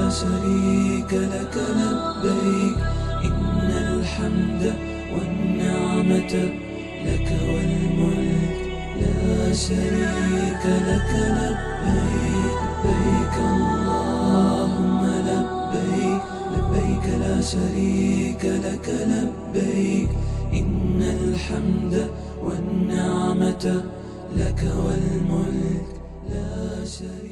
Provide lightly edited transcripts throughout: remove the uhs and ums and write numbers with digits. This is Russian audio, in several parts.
شريك لك لبيك إن الحمد والنعمة لك والملك لا شريك لك لبيك لبيك اللهم لبيك لبيك لا شريك لك لبيك إن الحمد والنعمة لك والملك لا شريك.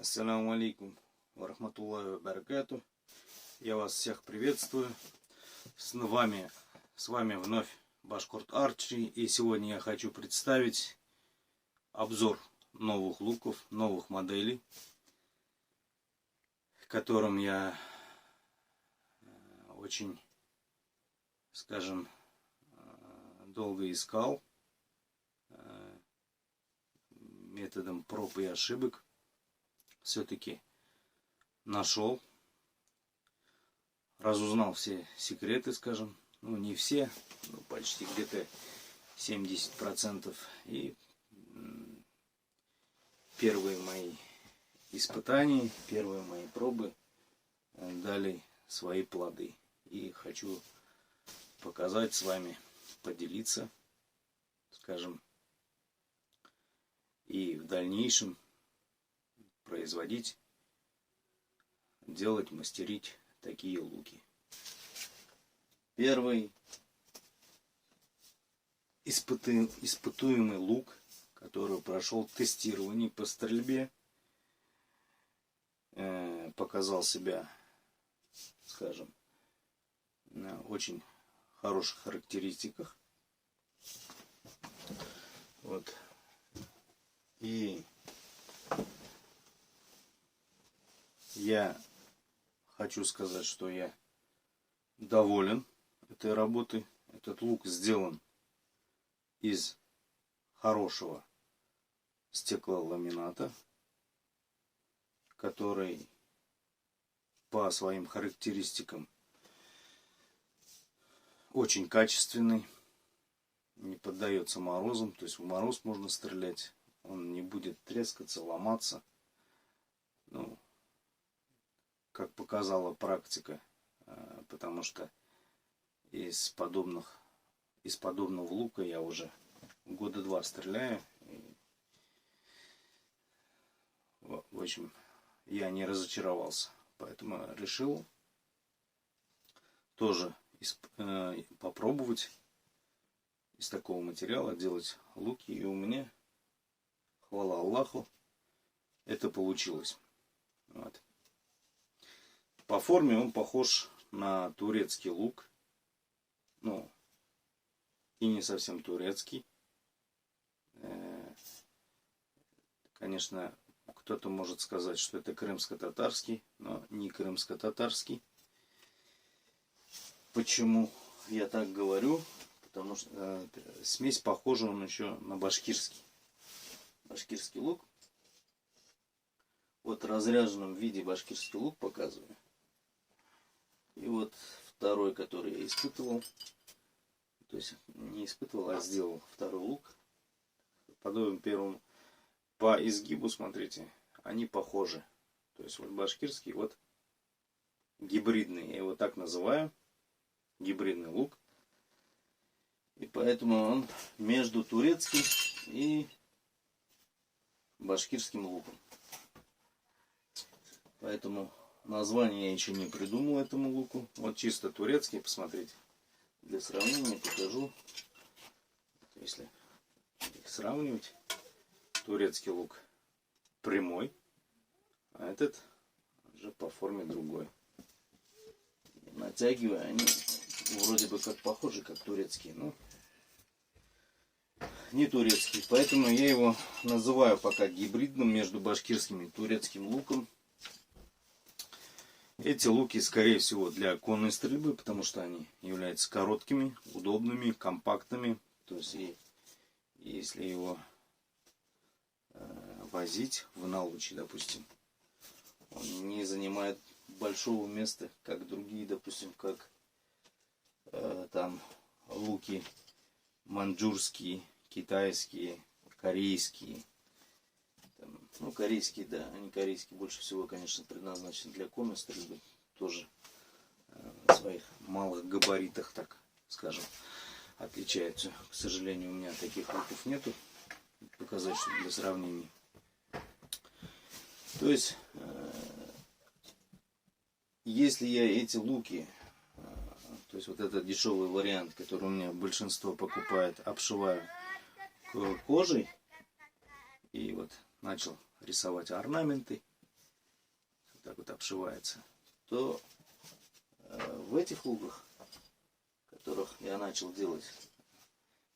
Ассаламу алейкум ва рахматуллахи ва баракату. Я вас всех приветствую. С вами вновь Башкорт Арчи. И сегодня я хочу представить обзор новых луков, новых моделей, которым я очень, скажем, долго искал методом проб и ошибок. Все-таки нашел, разузнал все секреты, скажем, ну не все, но почти где-то 70%. И первые мои испытания, первые мои пробы дали свои плоды. И хочу показать с вами, поделиться, скажем, и в дальнейшем производить, делать, мастерить такие луки. Первый испытуемый лук, который прошел тестирование по стрельбе, показал себя, скажем, на очень хороших характеристиках. Вот. И я хочу сказать, что я доволен этой работой. Этот лук сделан из хорошего стеклоламината, который по своим характеристикам очень качественный, не поддается морозам, то есть в мороз можно стрелять, он не будет трескаться, ломаться. Ну, как показала практика, потому что из подобного лука я уже года 2 стреляю. И, в общем, я не разочаровался, поэтому решил тоже попробовать из такого материала делать луки, и у меня, хвала Аллаху, это получилось. Вот. По форме он похож на турецкий лук. Ну, и не совсем турецкий. Конечно, кто-то может сказать, что это крымско-татарский, но не крымско-татарский. Почему я так говорю? Потому что смесь похожа он еще на башкирский. Башкирский лук. Вот в разряженном виде башкирский лук показываю. И вот второй, который я испытывал, то есть не испытывал, а сделал второй лук, подобен первому. По изгибу, смотрите, они похожи. То есть вот башкирский, вот гибридный, я его так называю, гибридный лук. И поэтому он между турецким и башкирским луком. Поэтому название я еще не придумал этому луку. Вот чисто турецкий, посмотрите. Для сравнения покажу. Если их сравнивать, турецкий лук прямой, а этот уже по форме другой. Натягивая, они вроде бы как похожи, как турецкие, но не турецкий. Поэтому я его называю пока гибридным между башкирским и турецким луком. Эти луки, скорее всего, для конной стрельбы, потому что они являются короткими, удобными, компактными. То есть, и если его возить в налучи, допустим, он не занимает большого места, как другие, допустим, как там луки маньчжурские, китайские, корейские. Ну, корейские, да, они корейские больше всего, конечно, предназначены для конной стрельбы. Тоже в своих малых габаритах, так скажем, отличаются. К сожалению, у меня таких луков нету. Показать, что для сравнения. То есть, если я эти луки, то есть вот этот дешевый вариант, который у меня большинство покупает, обшиваю кожей и вот начал рисовать орнаменты, вот так вот обшивается, то в этих луках, которых я начал делать,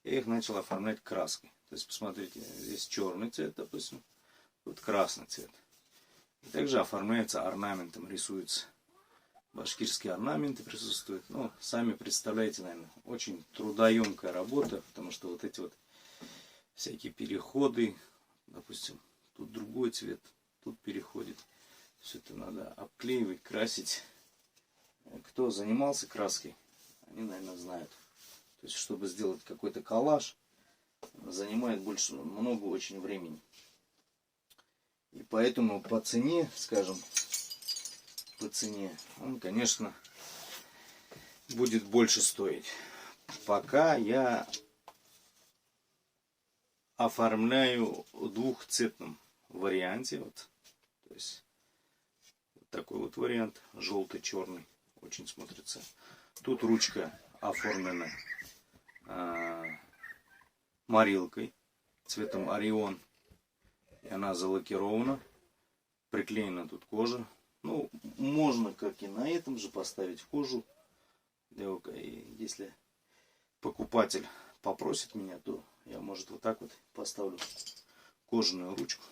я их начал оформлять краской. То есть посмотрите, здесь черный цвет, допустим, тут красный цвет. И также оформляется орнаментом, рисуется. Башкирские орнаменты присутствуют. Ну, сами представляете, наверное, очень трудоемкая работа, потому что вот эти вот всякие переходы, допустим, тут другой цвет, тут переходит. Все это надо обклеивать, красить. Кто занимался краской, они, наверное, знают. То есть, чтобы сделать какой-то коллаж, занимает много очень времени. И поэтому по цене, скажем, он, конечно, будет больше стоить. Пока я оформляю в двухцветном варианте. Вот. То есть вот такой вот вариант, желтый-черный, очень смотрится. Тут ручка оформлена морилкой цветом Орион. И она залакирована. Приклеена тут кожа. Ну, можно, как и на этом же, поставить кожу. И если покупатель попросит меня, то я, может, вот так вот поставлю кожаную ручку,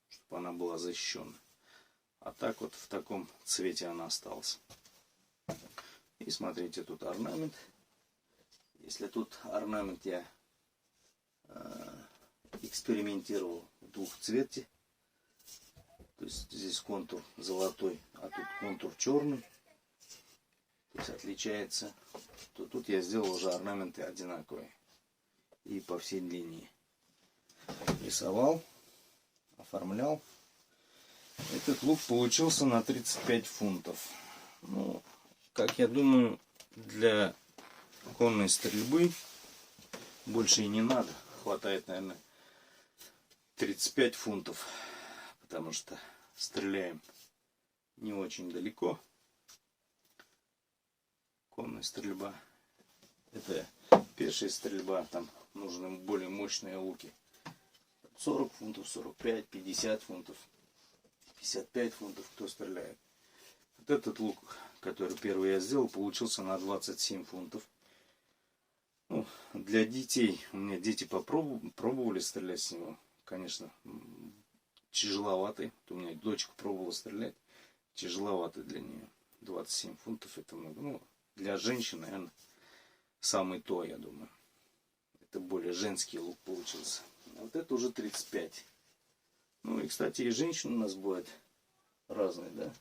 чтобы она была защищена. А так вот в таком цвете она осталась. И смотрите, тут орнамент. Если тут орнамент я экспериментировал в двухцвете. То есть здесь контур золотой, а тут контур черный. То есть отличается. То тут я сделал уже орнаменты одинаковые. И по всей длине. Рисовал, оформлял. Этот лук получился на 35 фунтов. Ну, как я думаю, для конной стрельбы больше и не надо. Хватает, наверное, 35 фунтов. Потому что стреляем не очень далеко. Конная стрельба. Это пешая стрельба. Там нужны более мощные луки. 40 фунтов, 45, 50 фунтов, 55 фунтов, кто стреляет. Вот этот лук, который первый я сделал, получился на 27 фунтов. Ну, для детей, у меня дети пробовали стрелять с него. Конечно, тяжеловатый. У меня дочка пробовала стрелять. Тяжеловатый для нее. 27 фунтов это много. Ну, для женщин, наверное, самый то, я думаю. Это более женский лук получился. А вот это уже 35. Ну и, кстати, и женщины у нас бывают разные, да.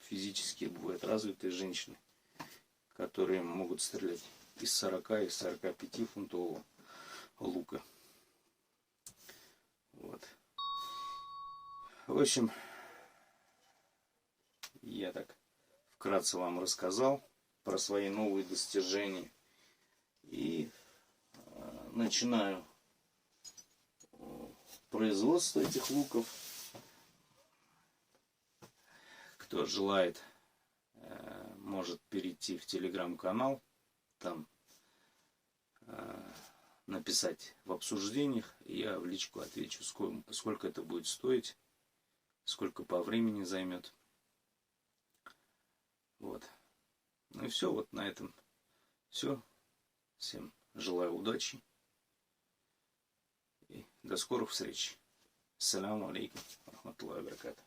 Физически бывают развитые женщины, которые могут стрелять из 40, из 45 фунтового лука. Вот. В общем, я так вкратце вам рассказал про свои новые достижения. И начинаю производство этих луков. Кто желает, может перейти в телеграм-канал. Там написать в обсуждениях. И я в личку отвечу, сколько это будет стоить. Сколько по времени займет. Вот. Ну и все, вот на этом все. Всем желаю удачи. И до скорых встреч. Ассаляму алейкум. Рахматуллахи ва баракатух.